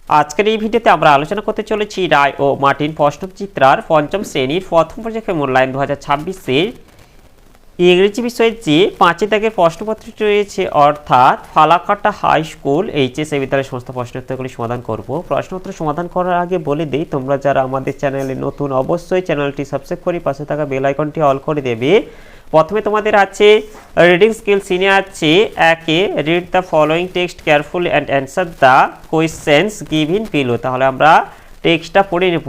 আজকের এই ভিডিওতে আমরা আলোচনা করতে চলেছি রায় ও মার্টিন প্রশ্নচিত্রার পঞ্চম শ্রেণীর প্রথম পর্যায়ের মূল্যায়ন 2026-এর ইংরেজি বিষয়ের যে 5 দাগের প্রশ্নপত্রটি রয়েছে অর্থাৎ ফালাকাটা হাই স্কুল এইচএস বিদ্যালয়ের সমস্ত প্রশ্নোত্তরগুলি সমাধান করব। প্রশ্নোত্তর সমাধান করার আগে বলে দেই, তোমরা যারা আমাদের চ্যানেলে নতুন অবশ্যই চ্যানেলটি সাবস্ক্রাইব করে পাশে থাকা বেল আইকনটি অল করে দেবে। প্রথমে তোমাদের আছে রিডিং স্কিল সিনে আছে একে read the following text carefully and answer the questions given below. তাহলে আমরা টেক্সটটা পড়ে নেব।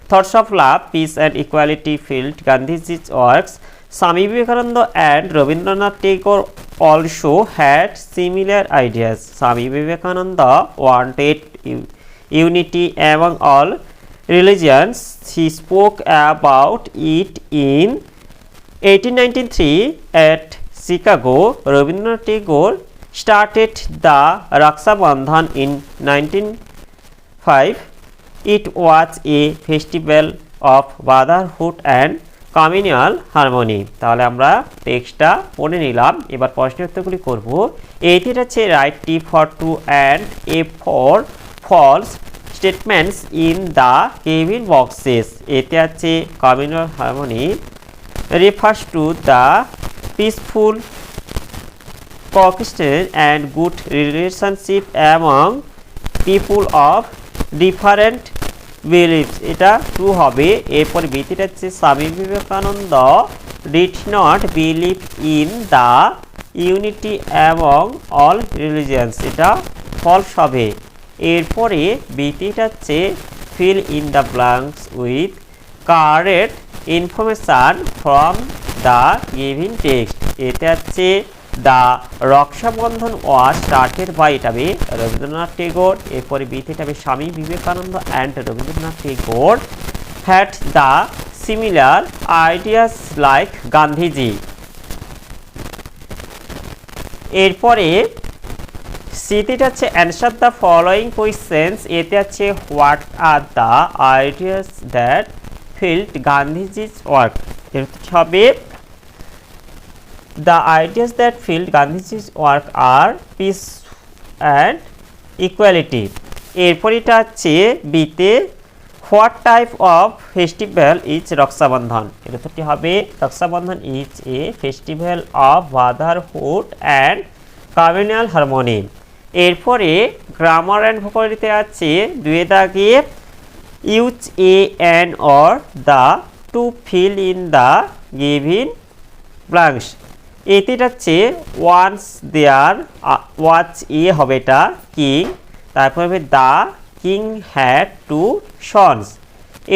Thoughts of love, peace and equality filled Gandhiji's works. Swami Vivekananda and Rabindranath Tagore also had similar ideas. Swami Vivekananda wanted unity among all religions. He spoke about it in 1893 at Chicago. Rabindranath Tagore started the Raksha Bandhan in 1905. It was a festival of brotherhood and communal harmony. তাহলে আমরা টেক্সটটা পড়ে নিলাম, এবার প্রশ্নের উত্তরগুলি করব। এইটির আছে write T for true and F for false statements in the given boxes. এতে আছে communal harmony refers to the peaceful coexistence and good relationship among people of different beliefs. এটা ট্রু হবে। এরপর বিটিটা হচ্ছে Swami Vivekananda did not believe in the unity among all religions. এটা false হবে। এরপরে বিটিটা হচ্ছে fill in the blanks with correct information from the given text. এটা হচ্ছে the Rakshabandhan was started by, এটা হবে রবীন্দ্রনাথ টেগোর। এরপরে বিতে হবে Swami Vivekananda and Rabindranath Tagore had the similar ideas like Gandhiji. এরপরে সিটিটা হচ্ছে অ্যান্সার দ্য ফলোয়িং কোয়েশ্চেন্স। এতে আছে what are the ideas that filled Gandhiji's work. এর হবে the ideas that filled Gandhiji's work are peace and equality. এরপর এটা হচ্ছে বিতে what type of festival is Raksha Bandhan. এর উত্তরটি হবে Raksha Bandhan is a festival of brotherhood and communal harmony. এরপরে গ্রামার অ্যান্ড ভোকাবুলারিতে আছে দুই দাগে use a and or the to fill in the given blanks. এতে হচ্ছে ওয়ান্স দেয়ার ওয়াচ এ হবে এটা কিং, তারপর হবে the king had to sons.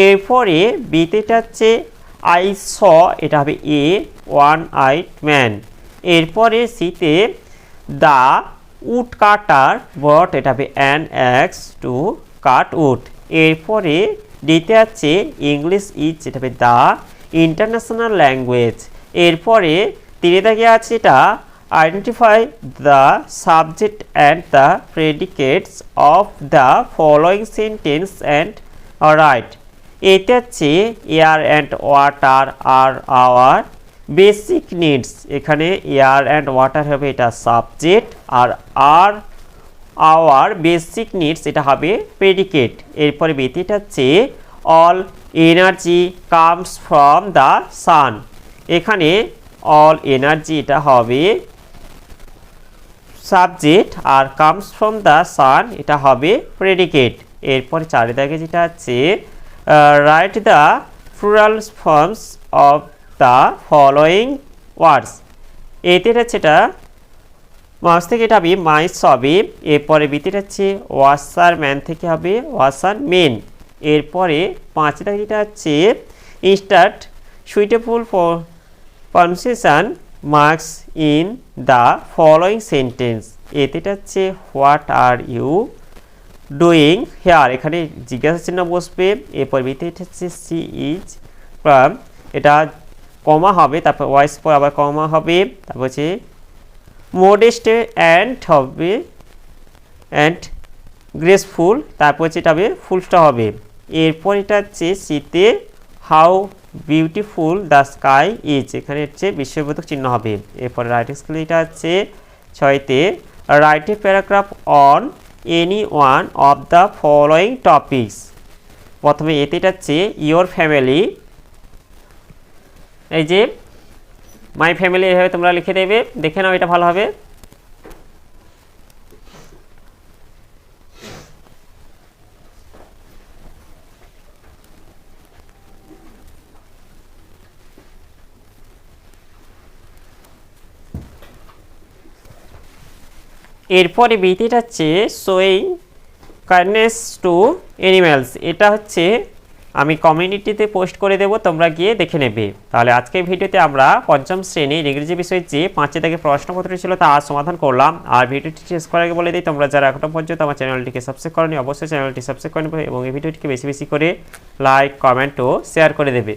এরপরে বিতে হচ্ছে আই স, এটা হবে এ ওয়ান আইড ম্যান। এরপরে সিতে দ্য উড কাটার বট, এটা হবে an axe to cut wood. এরপরে ডিতে আছে ইংলিশ ইজ, এটা হবে দ্য ইন্টারন্যাশনাল ল্যাঙ্গুয়েজ। এরপরে তিনে দাগে আছে এটা identify the subject and the predicates of the following sentence and write. এতে হচ্ছে air and water are our basic needs. এখানে এয়ার অ্যান্ড ওয়াটার হবে এটা সাবজেক্ট, আর আওয়ার বেসিক নিডস এটা হবে প্রেডিকেট। এরপরে বেতিটা হচ্ছে all energy comes from the sun. এখানে অল এনার্জি এটা হবে সাবজেক্ট, আর কামস ফ্রম দ্য সান এটা হবে প্রেডিকেট। এরপরে চারিদিকে যেটা আছে write the plural forms of the following words. এতে হচ্ছে এটা মাস থেকে এটা হবে মাইস হবে। এরপরে বিতে হচ্ছে ওয়াসার ম্যান থেকে হবে ওয়াসার মেন। এরপরে পাঁচ দাগে যেটা হচ্ছে insert suitable for pronunciation marks in the following sentence. এতে হচ্ছে what are you doing here, এখানে জিজ্ঞাসা চিহ্ন বসবে। এরপর বিতে হচ্ছে সি ইজ ফ্রম, এটা কমা হবে, তারপর ওয়াইস পর আবার কমা হবে, তারপর হচ্ছে মোডেস্ট অ্যান্ড হবে অ্যান্ড গ্রেসফুল, তারপর হচ্ছে এটা হবে ফুলস্টপ হবে। এরপর এটা হচ্ছে সিতে how beautiful the sky is, এখানে হচ্ছে বিস্ময়বোধক চিহ্ন হবে। এরপরে রাইটিং স্কিল এটা হচ্ছে ছয়তে write a paragraph on any one of the following topics. প্রথমে এতে হচ্ছে ইয়োর ফ্যামিলি, এই যে মাই ফ্যামিলি এভাবে তোমরা লিখে দেবে, দেখে নাও এটা ভালো হবে। এরপরে বিটিটা হচ্ছে শোয়িং কাইন্ডনেস টু অ্যানিম্যালস, এটা হচ্ছে আমি কমিউনিটিতে পোস্ট করে দেব, তোমরা গিয়ে দেখে নেবে। তাহলে আজকের ভিডিওতে আমরা পঞ্চম শ্রেণীর ইংরেজি বিষয়ের যে 5 থেকে প্রশ্নপত্র ছিল তা সমাধান করলাম। আর ভিডিওটি শেষ করার আগে বলে দিই, তোমরা যারা এখনো পর্যন্ত আমার চ্যানেলটিকে সাবস্ক্রাইব করনি অবশ্যই চ্যানেলটি সাবস্ক্রাইব করে নেবে এবং এই ভিডিওটিকে বেশি বেশি করে লাইক, কমেন্ট ও শেয়ার করে দেবে।